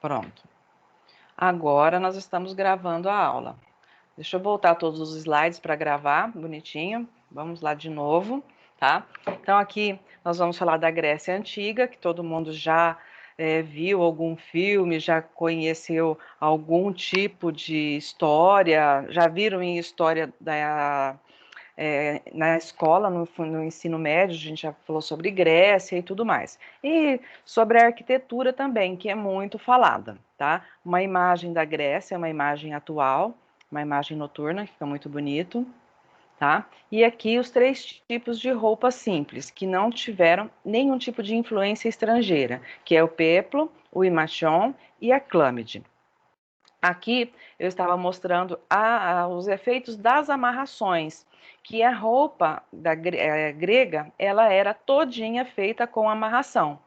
Pronto. Agora nós estamos gravando a aula. Deixa eu voltar todos os slides para gravar, bonitinho. Vamos lá de novo, tá? Então aqui nós vamos falar da Grécia Antiga, que todo mundo já viu algum filme, já conheceu algum tipo de história, já viram em história na escola, no ensino médio, a gente já falou sobre Grécia e tudo mais. E sobre a arquitetura também, que é muito falada, tá? Uma imagem da Grécia, uma imagem atual, uma imagem noturna, que fica muito bonito, tá? E aqui os 3 tipos de roupa simples, que não tiveram nenhum tipo de influência estrangeira, que é o peplo, o imachon e a clâmide. Aqui eu estava mostrando os efeitos das amarrações, que a roupa grega, ela era todinha feita com amarração.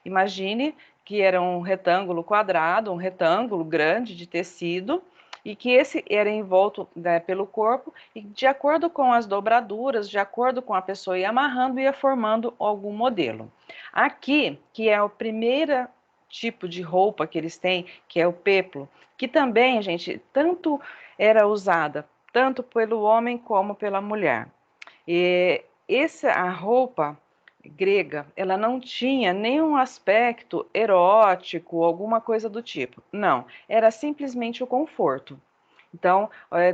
Imagine que era um retângulo quadrado, um retângulo grande de tecido, e que esse era envolto, né, pelo corpo, e de acordo com as dobraduras, de acordo com a pessoa ia amarrando, ia formando algum modelo. Aqui, que é o primeiro tipo de roupa que eles têm, que é o peplo, que também, gente, tanto era usada, tanto pelo homem como pela mulher. E a roupa grega, ela não tinha nenhum aspecto erótico, alguma coisa do tipo. Não, era simplesmente o conforto. Então,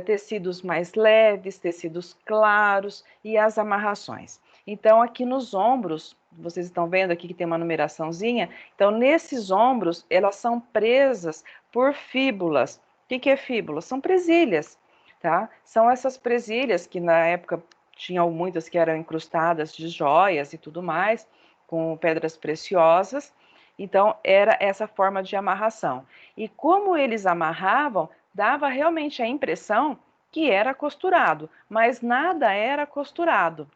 tecidos mais leves, tecidos claros e as amarrações. Então, aqui nos ombros, vocês estão vendo aqui que tem uma numeraçãozinha. Então, nesses ombros, elas são presas por fíbulas. O que é fíbula? São presilhas, tá? São essas presilhas que na época tinham muitas que eram incrustadas de joias e tudo mais, com pedras preciosas. Então, era essa forma de amarração. E como eles amarravam, dava realmente a impressão que era costurado, mas nada era costurado.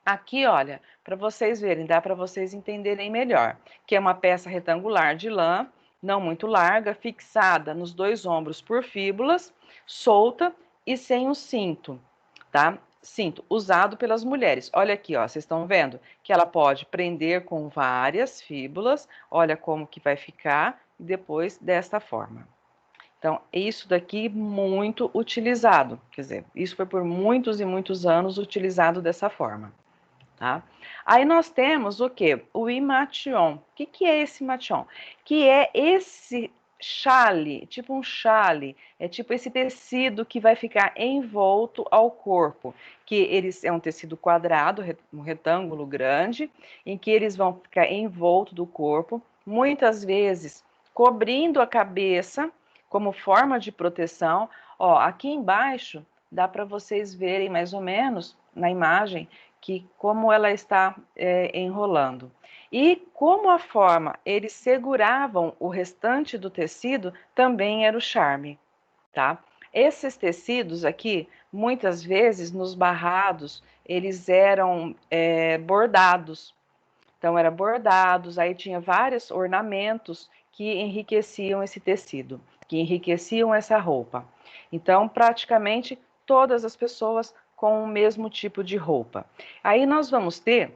Aqui, olha, para vocês verem, dá para vocês entenderem melhor, que é uma peça retangular de lã, não muito larga, fixada nos 2 ombros por fíbulas, solta e sem o cinto, tá? Cinto usado pelas mulheres. Olha aqui, ó, vocês estão vendo que ela pode prender com várias fíbulas, olha como que vai ficar, e depois desta forma. Então, isso daqui muito utilizado, quer dizer, isso foi por muitos e muitos anos utilizado dessa forma, tá? Aí nós temos o que? O imation. O que é esse imation? Que é esse chale, tipo um chale, é tipo esse tecido que vai ficar envolto ao corpo, que eles é um tecido quadrado, um retângulo grande, em que eles vão ficar envolto do corpo, muitas vezes cobrindo a cabeça como forma de proteção. Ó, aqui embaixo dá para vocês verem mais ou menos na imagem que como ela está enrolando. E como a forma eles seguravam o restante do tecido também era o charme, tá? Esses tecidos aqui, muitas vezes nos barrados, eles eram bordados. Então, eram bordados, aí tinha vários ornamentos que enriqueciam esse tecido, que enriqueciam essa roupa. Então, praticamente todas as pessoas com o mesmo tipo de roupa. Aí nós vamos ter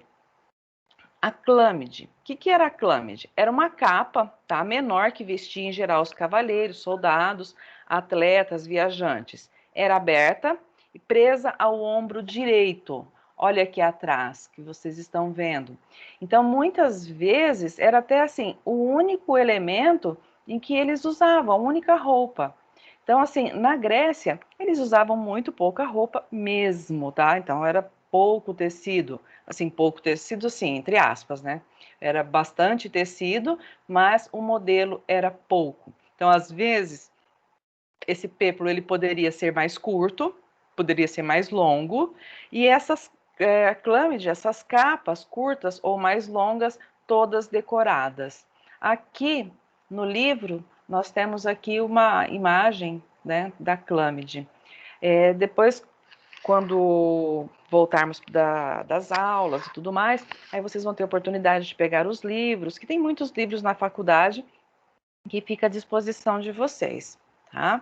a clâmide. O que era a clâmide? Era uma capa, tá, menor que vestia em geral os cavaleiros, soldados, atletas, viajantes. Era aberta e presa ao ombro direito. Olha aqui atrás, que vocês estão vendo. Então, muitas vezes, era até assim, o único elemento em que eles usavam, a única roupa. Então, assim, na Grécia, eles usavam muito pouca roupa mesmo, tá? Então, era pouco tecido, assim, pouco tecido, assim, entre aspas, né? Era bastante tecido, mas o modelo era pouco. Então, às vezes, esse pêplo ele poderia ser mais curto, poderia ser mais longo, e essas clâmide, essas capas curtas ou mais longas, todas decoradas. Aqui no livro, nós temos aqui uma imagem, né, da clâmide. Depois, quando voltarmos das aulas e tudo mais, aí vocês vão ter oportunidade de pegar os livros, que tem muitos livros na faculdade, que fica à disposição de vocês, tá?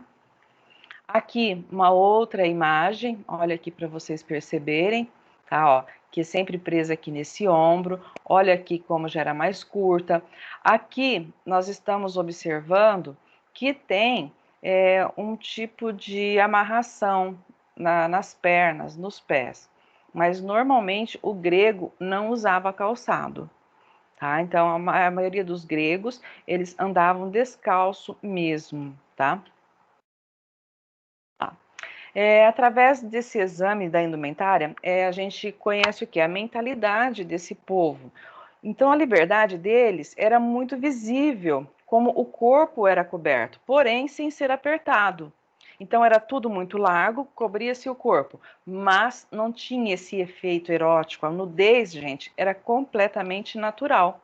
Aqui uma outra imagem, olha aqui para vocês perceberem, tá? Ó, que é sempre presa aqui nesse ombro. Olha aqui como já era mais curta. Aqui nós estamos observando que tem um tipo de amarração nas pernas, nos pés. Mas normalmente o grego não usava calçado. Tá? Então, a maioria dos gregos, eles andavam descalço mesmo, tá? Através desse exame da indumentária, a gente conhece o que? A mentalidade desse povo. Então, a liberdade deles era muito visível, como o corpo era coberto, porém sem ser apertado. Então, era tudo muito largo, cobria-se o corpo, mas não tinha esse efeito erótico. A nudez, gente, era completamente natural,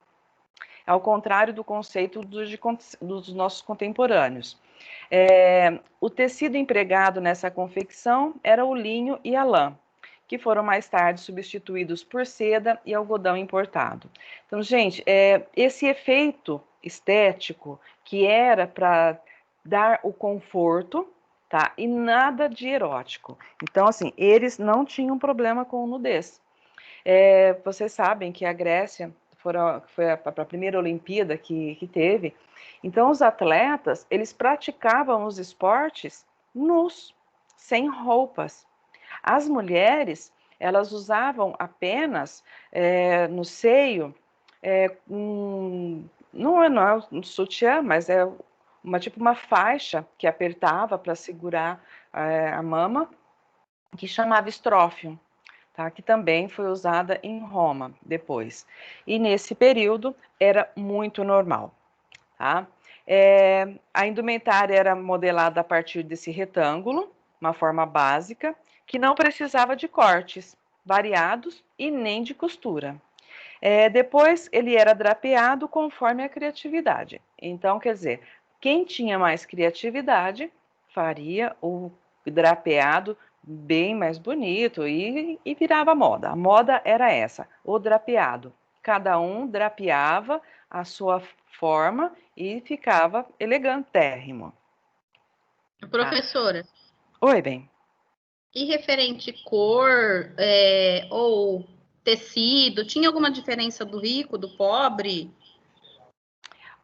ao contrário do conceito dos nossos contemporâneos. O tecido empregado nessa confecção era o linho e a lã, que foram mais tarde substituídos por seda e algodão importado. Então, gente, esse efeito estético que era para dar o conforto, tá? E nada de erótico. Então, assim, eles não tinham problema com nudez. Vocês sabem que a Grécia foi a primeira Olimpíada que teve. Então, os atletas, eles praticavam os esportes nus, sem roupas. As mulheres, elas usavam apenas no seio, não é um sutiã, mas é tipo uma faixa que apertava para segurar a mama, que chamava estrófio. Tá? Que também foi usada em Roma depois. E nesse período era muito normal. Tá? A indumentária era modelada a partir desse retângulo, uma forma básica, que não precisava de cortes variados e nem de costura. Depois ele era drapeado conforme a criatividade. Então, quer dizer, quem tinha mais criatividade faria o drapeado bem mais bonito e virava moda. A moda era essa, o drapeado. Cada um drapeava a sua forma e ficava elegantérrimo. Professora. Oi, bem. E referente cor ou tecido, tinha alguma diferença do rico, do pobre?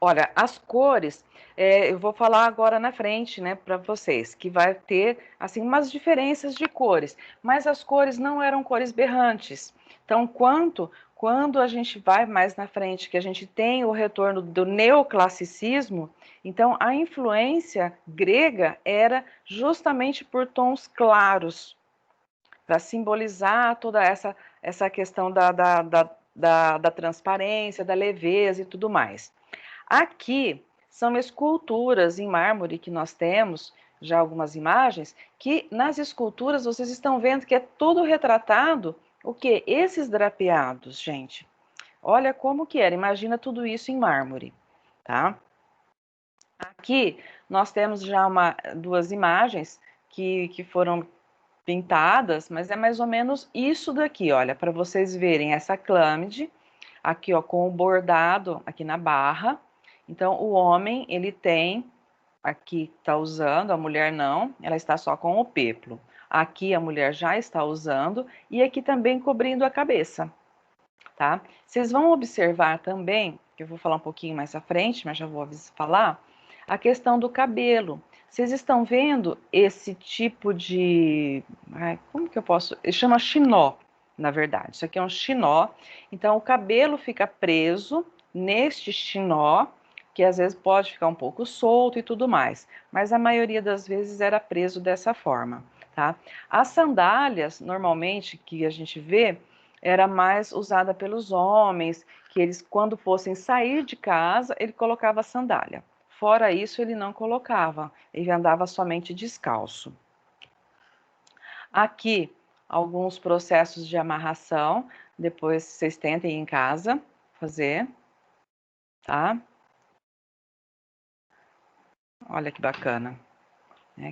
Olha, as cores, eu vou falar agora na frente, né, para vocês, que vai ter, assim, umas diferenças de cores, mas as cores não eram cores berrantes. Então, quando a gente vai mais na frente, que a gente tem o retorno do neoclassicismo, então a influência grega era justamente por tons claros, para simbolizar toda essa questão da transparência, da leveza e tudo mais. Aqui são esculturas em mármore que nós temos, já algumas imagens, que nas esculturas vocês estão vendo que é tudo retratado, o que? Esses drapeados, gente. Olha como que era, imagina tudo isso em mármore, tá? Aqui nós temos já duas imagens que foram pintadas, mas é mais ou menos isso daqui, olha, para vocês verem essa clâmide, aqui ó, com o bordado aqui na barra. Então, o homem, ele tem, aqui está usando, a mulher não, ela está só com o peplo. Aqui a mulher já está usando e aqui também cobrindo a cabeça, tá? Vocês vão observar também, que eu vou falar um pouquinho mais à frente, mas já vou falar, a questão do cabelo. Vocês estão vendo esse tipo de... como que eu posso... Ele chama chinó, na verdade. Isso aqui é um chinó. Então, o cabelo fica preso neste chinó, que às vezes pode ficar um pouco solto e tudo mais. Mas a maioria das vezes era preso dessa forma, tá? As sandálias, normalmente, que a gente vê, era mais usada pelos homens, que eles, quando fossem sair de casa, ele colocava a sandália. Fora isso, ele não colocava, ele andava somente descalço. Aqui, alguns processos de amarração, depois vocês tentem em casa fazer, tá? Olha que bacana.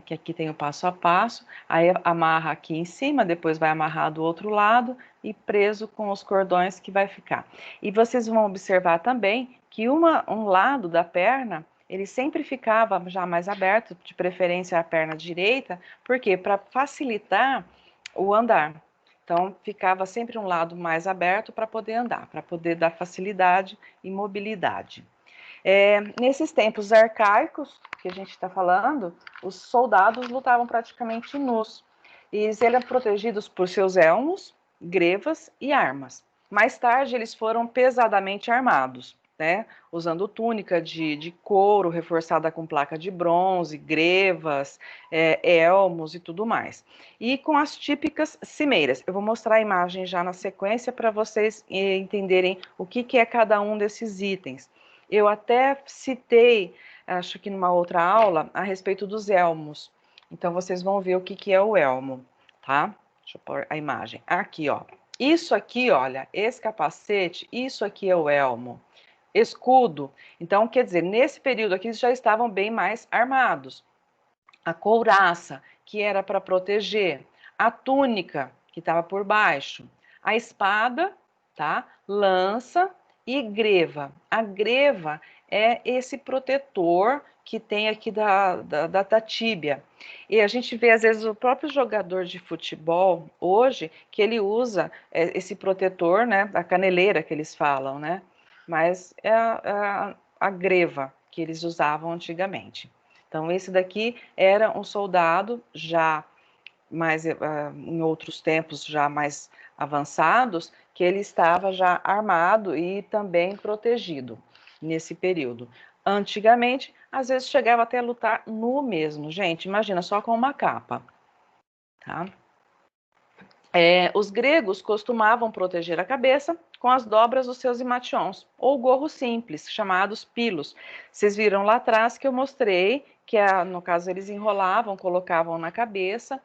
Que aqui tem o passo a passo, aí amarra aqui em cima, depois vai amarrar do outro lado e preso com os cordões que vai ficar. E vocês vão observar também que um lado da perna, ele sempre ficava já mais aberto, de preferência a perna direita, porque para facilitar o andar. Então, ficava sempre um lado mais aberto para poder andar, para poder dar facilidade e mobilidade. Nesses tempos arcaicos que a gente está falando, os soldados lutavam praticamente nus. E eles eram protegidos por seus elmos, grevas e armas. Mais tarde, eles foram pesadamente armados, né? Usando túnica de couro reforçada com placa de bronze, grevas, elmos e tudo mais. E com as típicas cimeiras. Eu vou mostrar a imagem já na sequência para vocês entenderem o que é cada um desses itens. Eu até citei, acho que numa outra aula, a respeito dos elmos. Então, vocês vão ver o que é o elmo, tá? Deixa eu pôr a imagem. Aqui, ó. Isso aqui, olha, esse capacete, isso aqui é o elmo. Escudo. Então, quer dizer, nesse período aqui, eles já estavam bem mais armados. A couraça, que era para proteger. A túnica, que estava por baixo. A espada, tá? Lança e greva. A greva é esse protetor que tem aqui da tíbia. E a gente vê, às vezes, o próprio jogador de futebol, hoje, que ele usa esse protetor, né? A caneleira que eles falam, né? Mas é a greva que eles usavam antigamente. Então, esse daqui era um soldado já mais em outros tempos já mais avançados, que ele estava já armado e também protegido nesse período. Antigamente, às vezes chegava até a lutar nu mesmo, gente, imagina, só com uma capa, tá? Os gregos costumavam proteger a cabeça com as dobras dos seus imations, ou gorros simples, chamados pilos. Vocês viram lá atrás que eu mostrei que, no caso, eles enrolavam, colocavam na cabeça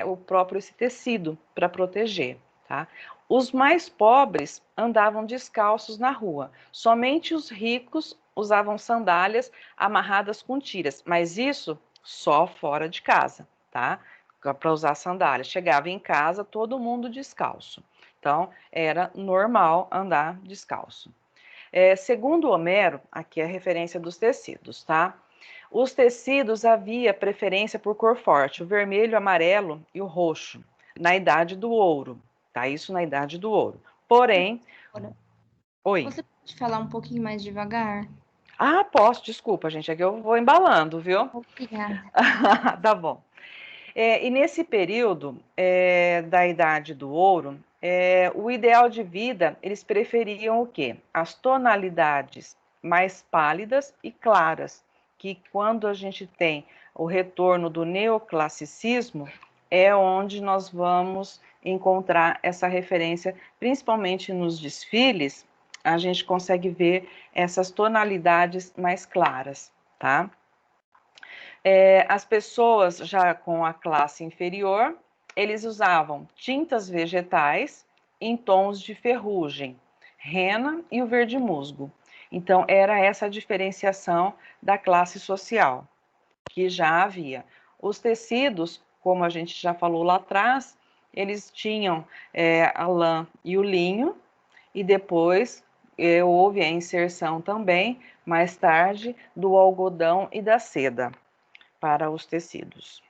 o próprio esse tecido para proteger, tá? Os mais pobres andavam descalços na rua. Somente os ricos usavam sandálias amarradas com tiras, mas isso só fora de casa, tá? Para usar sandália. Chegava em casa, todo mundo descalço. Então, era normal andar descalço. Segundo Homero, aqui é a referência dos tecidos, tá? Os tecidos havia preferência por cor forte, o vermelho, o amarelo e o roxo, na Idade do Ouro, tá? Isso na Idade do Ouro. Porém, oi. Você pode falar um pouquinho mais devagar? Ah, posso, desculpa, gente, é que eu vou embalando, viu? Obrigada. Tá bom. E nesse período da Idade do Ouro, o ideal de vida, eles preferiam o quê? As tonalidades mais pálidas e claras, que quando a gente tem o retorno do neoclassicismo, é onde nós vamos encontrar essa referência, principalmente nos desfiles, a gente consegue ver essas tonalidades mais claras, tá? As pessoas já com a classe inferior, eles usavam tintas vegetais em tons de ferrugem, rena e o verde musgo. Então, era essa a diferenciação da classe social que já havia. Os tecidos, como a gente já falou lá atrás, eles tinham a lã e o linho, e depois houve a inserção também, mais tarde, do algodão e da seda para os tecidos.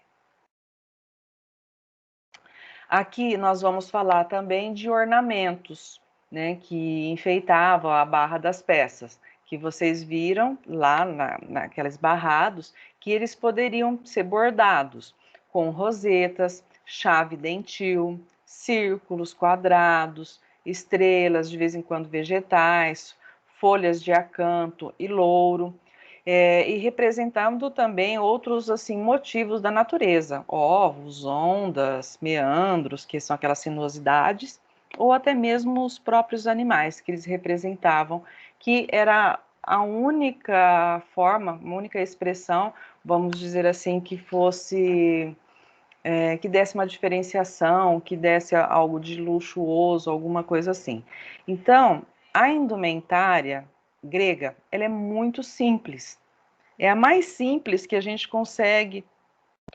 Aqui nós vamos falar também de ornamentos, né, que enfeitavam a barra das peças, que vocês viram lá naqueles barrados, que eles poderiam ser bordados com rosetas, chave dentil, círculos, quadrados, estrelas, de vez em quando vegetais, folhas de acanto e louro. E representando também outros assim motivos da natureza, ovos, ondas, meandros, que são aquelas sinuosidades, ou até mesmo os próprios animais que eles representavam, que era a única forma, uma única expressão, vamos dizer assim, que fosse que desse uma diferenciação, que desse algo de luxuoso, alguma coisa assim. Então, a indumentária grega, ela é muito simples. É a mais simples que a gente consegue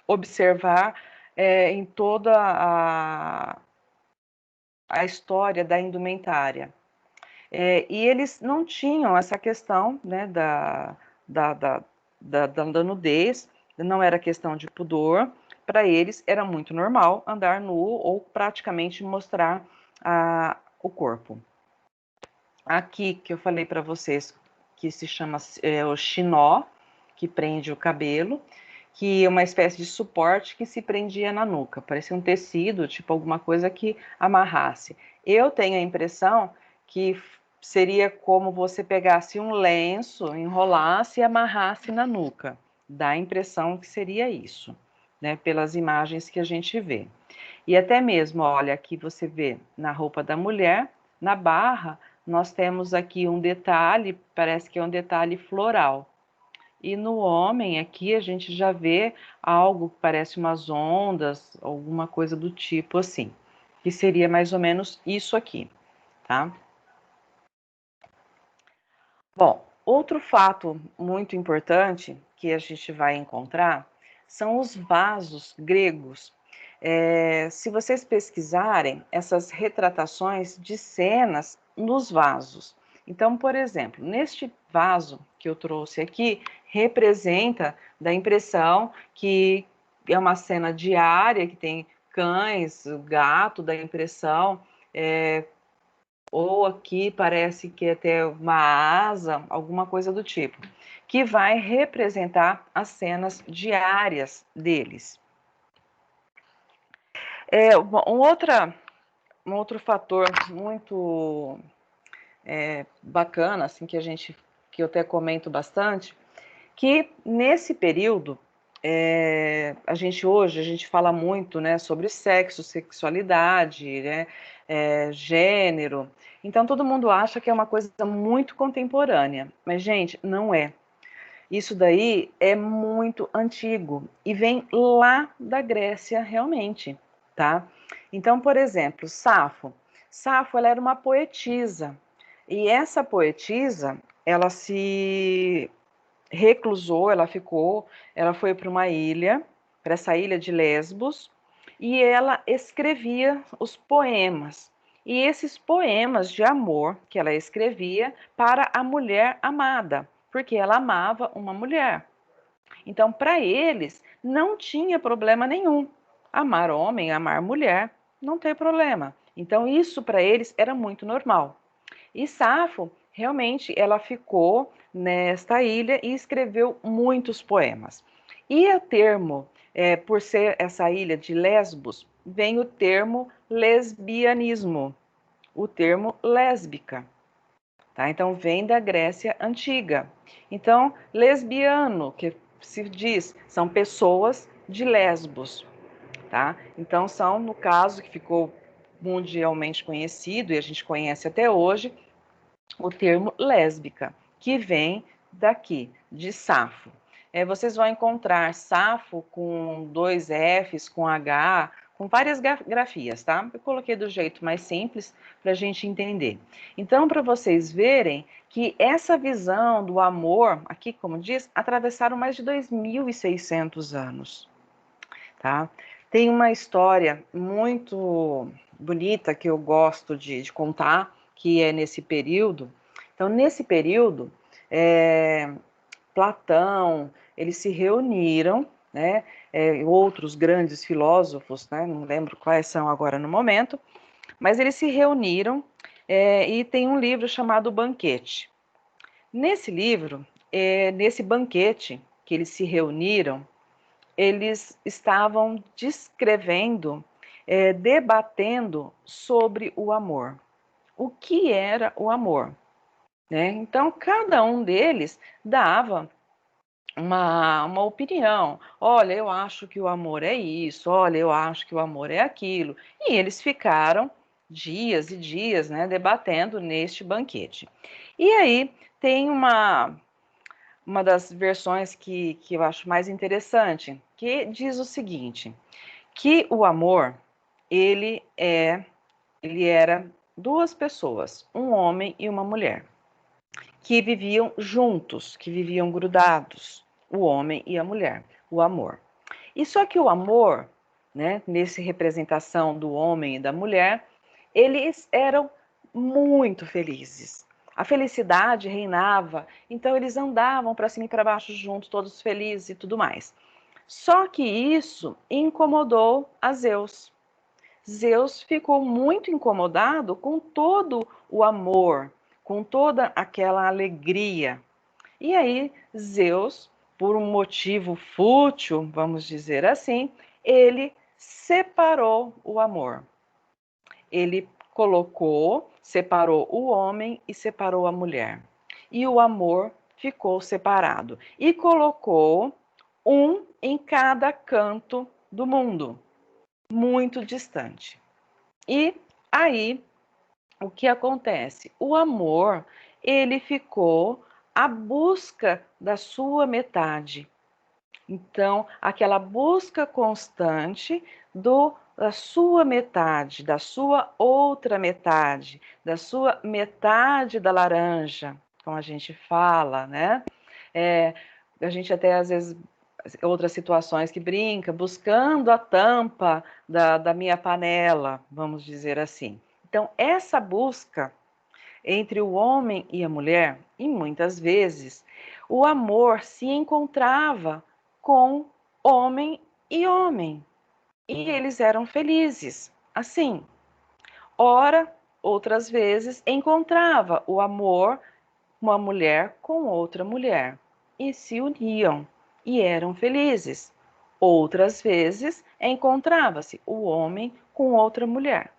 observar em toda a história da indumentária. E eles não tinham essa questão, né, da nudez, não era questão de pudor. para eles era muito normal andar nu ou praticamente mostrar o corpo. Aqui que eu falei para vocês que se chama o chinó, que prende o cabelo, que é uma espécie de suporte que se prendia na nuca, parecia um tecido, tipo alguma coisa que amarrasse. Eu tenho a impressão que seria como você pegasse um lenço, enrolasse e amarrasse na nuca. Dá a impressão que seria isso, né, pelas imagens que a gente vê. E até mesmo, olha, aqui você vê na roupa da mulher, na barra, nós temos aqui um detalhe, parece que é um detalhe floral. E no homem aqui a gente já vê algo que parece umas ondas, alguma coisa do tipo assim, que seria mais ou menos isso aqui, tá? Bom, outro fato muito importante que a gente vai encontrar são os vasos gregos. Se vocês pesquisarem essas retratações de cenas nos vasos. Então, por exemplo, neste vaso que eu trouxe aqui, representa da impressão que é uma cena diária, que tem cães, gato, da impressão, ou aqui parece que é até uma asa, alguma coisa do tipo, que vai representar as cenas diárias deles. Um outro fator muito bacana, assim, que eu até comento bastante, que nesse período a gente fala muito, né, sobre sexo, sexualidade, né, gênero. Então todo mundo acha que é uma coisa muito contemporânea, mas gente, não é. Isso daí é muito antigo e vem lá da Grécia realmente, tá? Então, por exemplo, Safo. Safo, ela era uma poetisa e essa poetisa, ela se reclusou, ela foi para uma ilha, para essa ilha de Lesbos, e ela escrevia os poemas. E esses poemas de amor que ela escrevia para a mulher amada, porque ela amava uma mulher. Então, para eles, não tinha problema nenhum. Amar homem, amar mulher, não tem problema. Então, isso para eles era muito normal. E Safo, realmente, ela ficou nesta ilha e escreveu muitos poemas. E o termo, por ser essa ilha de Lesbos, vem o termo lesbianismo, o termo lésbica. Tá? Então, vem da Grécia Antiga. Então, lesbiano, que se diz, são pessoas de Lesbos. Tá? Então, são, no caso, que ficou mundialmente conhecido, e a gente conhece até hoje, o termo lésbica, que vem daqui, de Safo. Vocês vão encontrar Safo com 2 Fs, com H, com várias grafias, tá? Eu coloquei do jeito mais simples para a gente entender. Então, para vocês verem que essa visão do amor, aqui, como diz, atravessaram mais de 2.600 anos, tá? Tem uma história muito bonita que eu gosto de contar, que é nesse período. Então, nesse período, Platão, eles se reuniram, né, outros grandes filósofos, né, não lembro quais são agora no momento, mas eles se reuniram e tem um livro chamado Banquete. Nesse livro, nesse banquete que eles se reuniram, eles estavam descrevendo, debatendo sobre o amor. O que era o amor? Né? Então, cada um deles dava uma opinião. Olha, eu acho que o amor é isso, olha, eu acho que o amor é aquilo. E eles ficaram dias e dias, né, debatendo neste banquete. E aí tem uma das versões que eu acho mais interessante, que diz o seguinte, que o amor, ele era duas pessoas, um homem e uma mulher, que viviam juntos, que viviam grudados, o homem e a mulher, o amor. E só que o amor, né, nessa representação do homem e da mulher, eles eram muito felizes. A felicidade reinava, então eles andavam para cima e para baixo juntos, todos felizes e tudo mais. Só que isso incomodou a Zeus. Zeus ficou muito incomodado com todo o amor, com toda aquela alegria. E aí, Zeus, por um motivo fútil, vamos dizer assim, ele separou o amor. Ele separou o homem e separou a mulher. E o amor ficou separado. E colocou um em cada canto do mundo, muito distante. E aí, o que acontece? O amor, ele ficou à busca da sua metade. Então, aquela busca constante da sua metade, da sua outra metade, da sua metade da laranja, como a gente fala, né? A gente até às vezes, outras situações que brinca, buscando a tampa da minha panela, vamos dizer assim. Então, essa busca entre o homem e a mulher, e muitas vezes, o amor se encontrava com homem e homem, e eles eram felizes. Assim, ora, outras vezes, encontrava o amor uma mulher com outra mulher e se uniam e eram felizes. Outras vezes encontrava-se o homem com outra mulher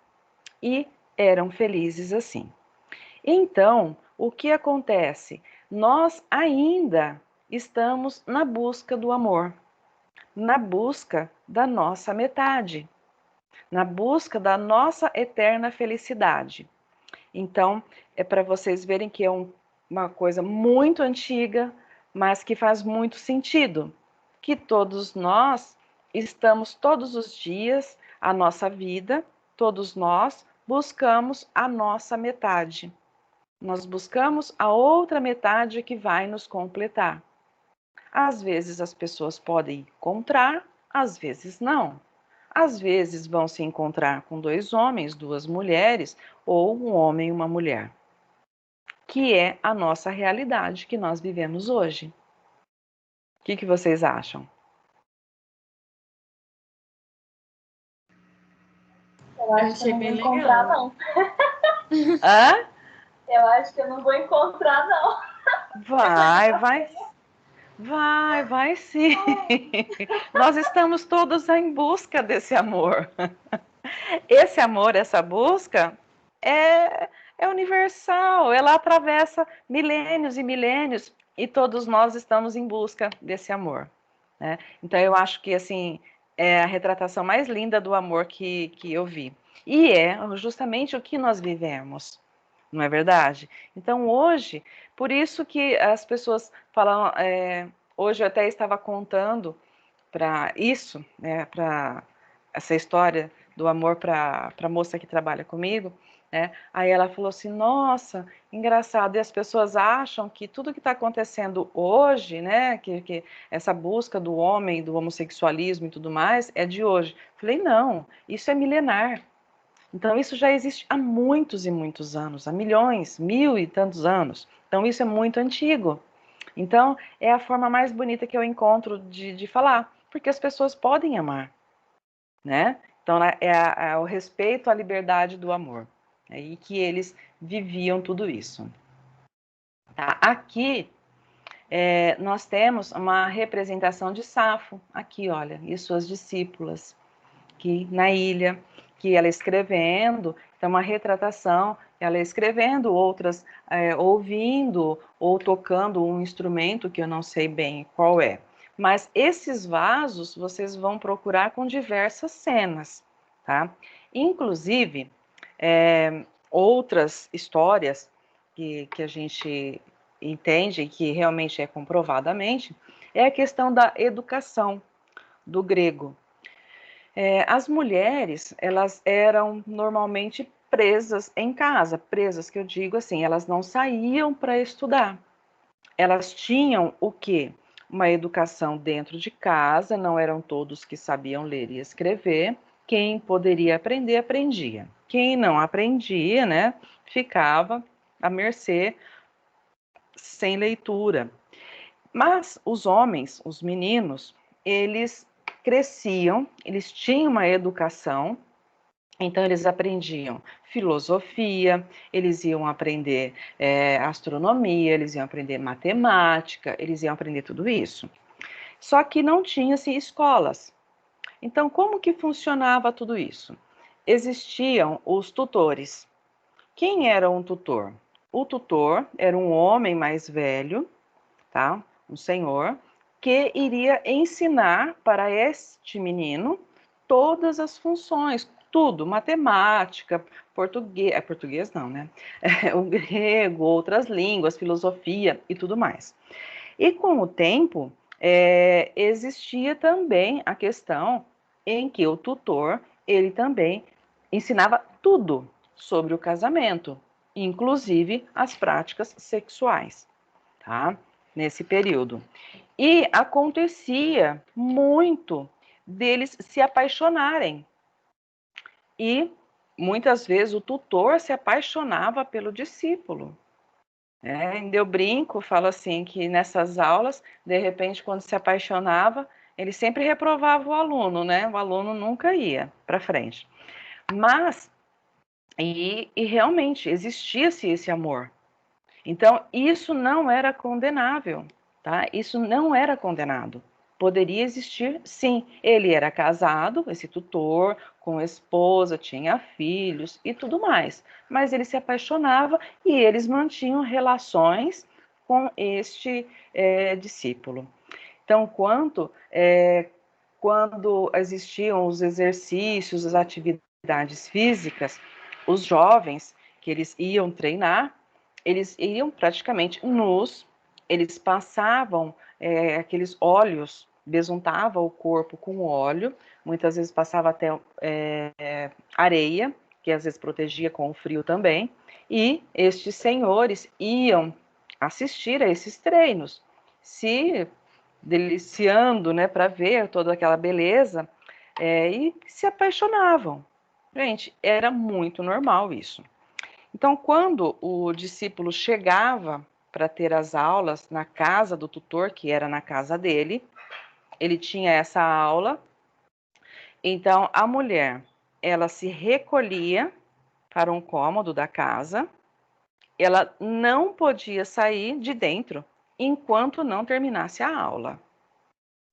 e eram felizes assim. Então, o que acontece? Nós ainda estamos na busca do amor, na busca da nossa metade, na busca da nossa eterna felicidade. Então, é para vocês verem que é uma coisa muito antiga, mas que faz muito sentido, que todos nós estamos todos os dias, a nossa vida, todos nós buscamos a nossa metade. Nós buscamos a outra metade que vai nos completar. Às vezes as pessoas podem encontrar, às vezes não. Às vezes vão se encontrar com dois homens, duas mulheres, ou um homem e uma mulher, que é a nossa realidade que nós vivemos hoje. O que vocês acham? Eu acho que eu não vou encontrar, não. Hã? Eu acho que eu não vou encontrar, não. Vai sim. Nós estamos todos em busca desse amor. Esse amor, essa busca é universal, ela atravessa milênios e milênios e todos nós estamos em busca desse amor, né? Então eu acho que assim é a retratação mais linda do amor que eu vi. E é justamente o que nós vivemos, não é verdade? Então hoje, por isso que as pessoas falam, hoje eu até estava contando para isso, né, para essa história do amor para a moça que trabalha comigo, né? Aí ela falou assim, nossa, engraçado, e as pessoas acham que tudo que está acontecendo hoje, né, que essa busca do homem, do homossexualismo e tudo mais, é de hoje. Falei, não, isso é milenar. Então, isso já existe há muitos e muitos anos, há milhões, 1000 e tantos anos. Então, isso é muito antigo. Então, é a forma mais bonita que eu encontro de falar, porque as pessoas podem amar, né? Então, é o respeito à liberdade do amor. E que eles viviam tudo isso. Tá? Aqui, nós temos uma representação de Safo, aqui, olha, e suas discípulas, aqui na ilha, que ela escrevendo, então uma retratação, ela escrevendo, outras ouvindo ou tocando um instrumento que eu não sei bem qual é. Mas esses vasos vocês vão procurar com diversas cenas, tá? Inclusive, outras histórias que a gente entende que realmente é comprovadamente, é a questão da educação do grego. As mulheres, elas eram normalmente presas em casa, presas que eu digo assim, elas não saíam para estudar. Elas tinham o quê? Uma educação dentro de casa, não eram todos que sabiam ler e escrever. Quem poderia aprender, aprendia. Quem não aprendia, né, ficava à mercê sem leitura. Mas os homens, os meninos, eles cresciam, eles tinham uma educação, então eles aprendiam filosofia, eles iam aprender astronomia, eles iam aprender matemática, eles iam aprender tudo isso. Só que não tinha-se escolas. Então, como que funcionava tudo isso? Existiam os tutores. Quem era um tutor? O tutor era um homem mais velho, tá? Um senhor, que iria ensinar para este menino todas as funções, tudo, matemática, português não, né? O grego, outras línguas, filosofia e tudo mais. E com o tempo, existia também a questão em que o tutor, ele também ensinava tudo sobre o casamento, inclusive as práticas sexuais, tá? Nesse período. E acontecia muito deles se apaixonarem. E muitas vezes o tutor se apaixonava pelo discípulo. Eu brinco, falo assim, que nessas aulas, de repente, quando se apaixonava, ele sempre reprovava o aluno, né? O aluno nunca ia para frente. Mas, e realmente, existia-se esse amor. Então, isso não era condenável, tá? Isso não era condenado. Poderia existir, sim. Ele era casado, esse tutor, com esposa, tinha filhos e tudo mais. Mas ele se apaixonava e eles mantinham relações com este discípulo. Então, quando existiam os exercícios, as atividades físicas, os jovens que eles iam treinar, eles iam praticamente nus, eles passavam aqueles óleos, besuntavam o corpo com óleo, muitas vezes passava até areia, que às vezes protegia com o frio também, e estes senhores iam assistir a esses treinos, se deliciando, né, para ver toda aquela beleza, e se apaixonavam. Gente, era muito normal isso. Então, quando o discípulo chegava para ter as aulas na casa do tutor, que era na casa dele, ele tinha essa aula. Então, a mulher, ela se recolhia para um cômodo da casa, ela não podia sair de dentro enquanto não terminasse a aula.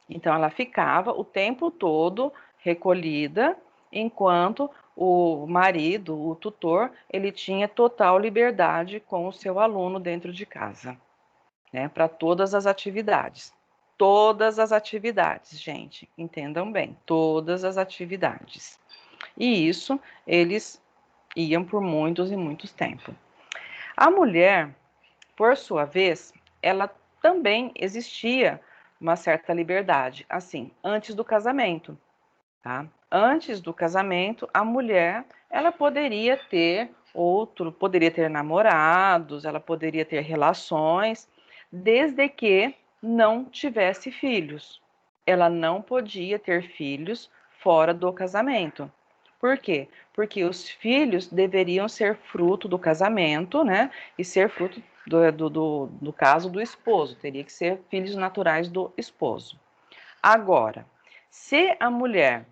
Então, ela ficava o tempo todo recolhida, enquanto o marido, o tutor, ele tinha total liberdade com o seu aluno dentro de casa, né, para todas as atividades. Todas as atividades, gente, entendam bem, todas as atividades. E isso eles iam por muitos e muitos tempos. A mulher, por sua vez, ela também existia uma certa liberdade, assim, antes do casamento, tá? Antes do casamento, a mulher, ela poderia ter namorados, ela poderia ter relações, desde que não tivesse filhos. Ela não podia ter filhos fora do casamento. Por quê? Porque os filhos deveriam ser fruto do casamento, né? E ser fruto do caso do esposo, teria que ser filhos naturais do esposo. Agora, se a mulher,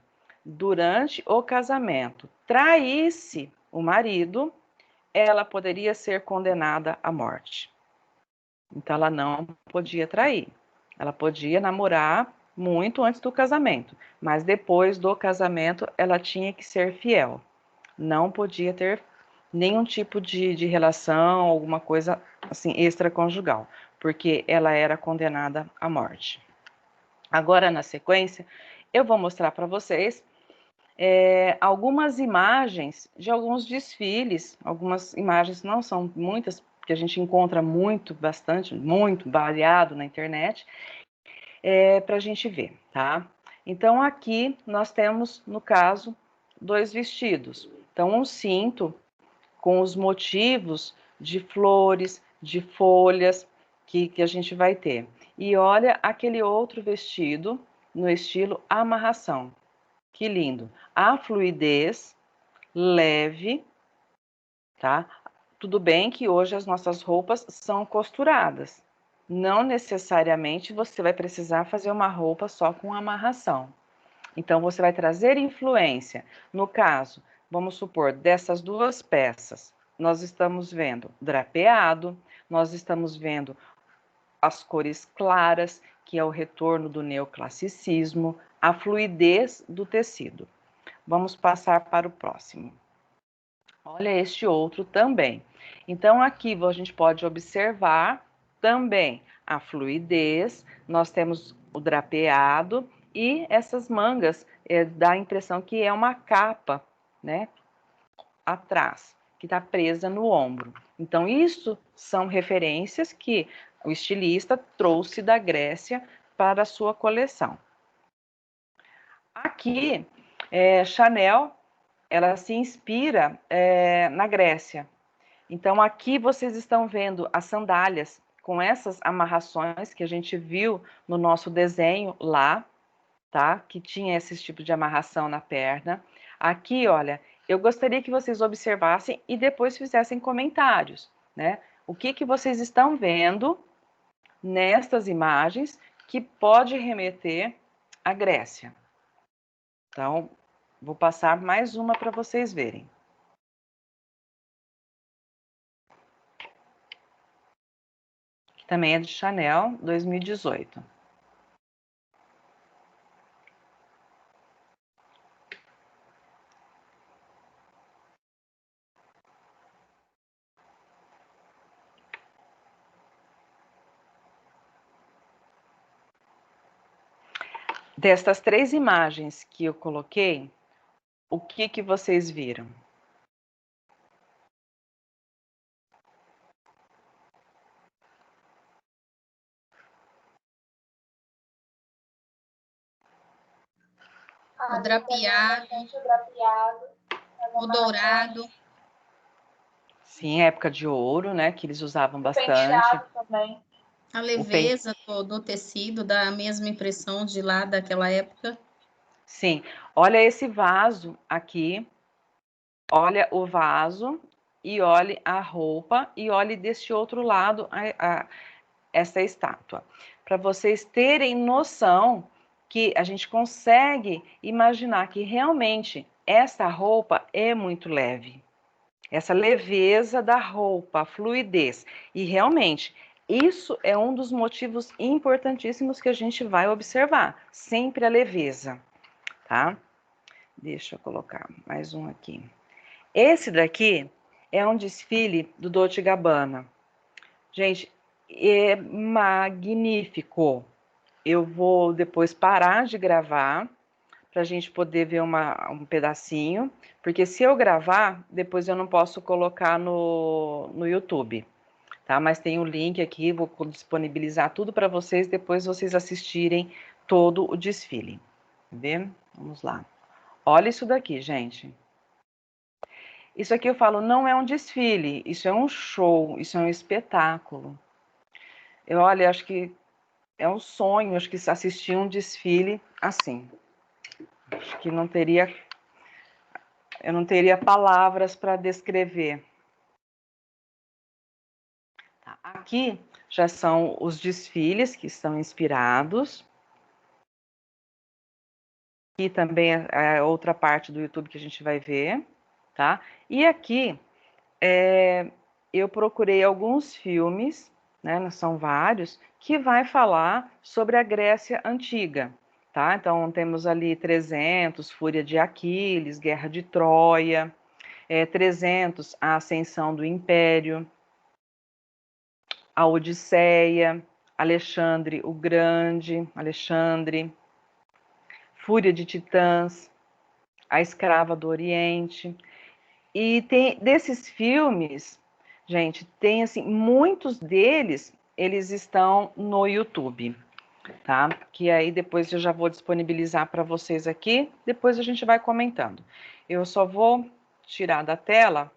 durante o casamento, traísse o marido, ela poderia ser condenada à morte. Então, ela não podia trair. Ela podia namorar muito antes do casamento, mas depois do casamento, ela tinha que ser fiel. Não podia ter nenhum tipo de relação, alguma coisa assim extraconjugal, porque ela era condenada à morte. Agora, na sequência, eu vou mostrar para vocês algumas imagens de alguns desfiles. Algumas imagens, não são muitas, que a gente encontra muito variado na internet, para a gente ver, tá? Então, aqui nós temos, no caso, 2 vestidos. Então, um cinto com os motivos de flores, de folhas que a gente vai ter. E olha aquele outro vestido no estilo amarração. Que lindo. A fluidez, leve, tá? Tudo bem que hoje as nossas roupas são costuradas, não necessariamente você vai precisar fazer uma roupa só com amarração. Então, você vai trazer influência. No caso, vamos supor, dessas duas peças, nós estamos vendo drapeado, nós estamos vendo as cores claras, que é o retorno do neoclassicismo, a fluidez do tecido. Vamos passar para o próximo. Olha este outro também. Então, aqui a gente pode observar também a fluidez, nós temos o drapeado e essas mangas dá a impressão que é uma capa, né, atrás, que está presa no ombro. Então, isso são referências que o estilista trouxe da Grécia para a sua coleção. Aqui, Chanel, ela se inspira na Grécia. Então, aqui vocês estão vendo as sandálias com essas amarrações que a gente viu no nosso desenho lá, tá? Que tinha esse tipo de amarração na perna. Aqui, olha, eu gostaria que vocês observassem e depois fizessem comentários, né? O que vocês estão vendo nestas imagens que pode remeter à Grécia. Então, vou passar mais uma para vocês verem. Também é de Chanel, 2018. Destas 3 imagens que eu coloquei, o que vocês viram? O drapeado, o dourado. Sim, época de ouro, né? Que eles usavam bastante. Penteado também. A leveza do tecido, dá a mesma impressão de lá daquela época. Sim, olha esse vaso aqui, olha o vaso e olhe a roupa e olhe deste outro lado essa estátua. Para vocês terem noção que a gente consegue imaginar que realmente essa roupa é muito leve. Essa leveza da roupa, a fluidez. E realmente, isso é um dos motivos importantíssimos que a gente vai observar. Sempre a leveza, tá? Deixa eu colocar mais um aqui. Esse daqui é um desfile do Dolce & Gabbana. Gente, é magnífico. Eu vou depois parar de gravar para a gente poder ver um pedacinho, porque se eu gravar, depois eu não posso colocar no YouTube, tá? Mas tem o link aqui, vou disponibilizar tudo para vocês, depois vocês assistirem todo o desfile. Tá vendo? Vamos lá. Olha isso daqui, gente. Isso aqui eu falo, não é um desfile, isso é um show, isso é um espetáculo. Olha, acho que é um sonho, acho que assistir um desfile assim. Acho que eu não teria palavras para descrever. Tá, aqui já são os desfiles que estão inspirados. Aqui também é outra parte do YouTube que a gente vai ver, tá? E aqui eu procurei alguns filmes, né, são vários, que vai falar sobre a Grécia Antiga, tá? Então, temos ali 300, Fúria de Aquiles, Guerra de Troia, 300, a Ascensão do Império, a Odisseia, Alexandre o Grande, Fúria de Titãs, A Escrava do Oriente. E desses filmes, gente, tem assim, muitos deles, eles estão no YouTube, tá? Que aí depois eu já vou disponibilizar para vocês aqui, depois a gente vai comentando. Eu só vou tirar da tela,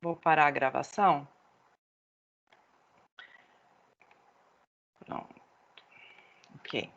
vou parar a gravação. Pronto. Ok.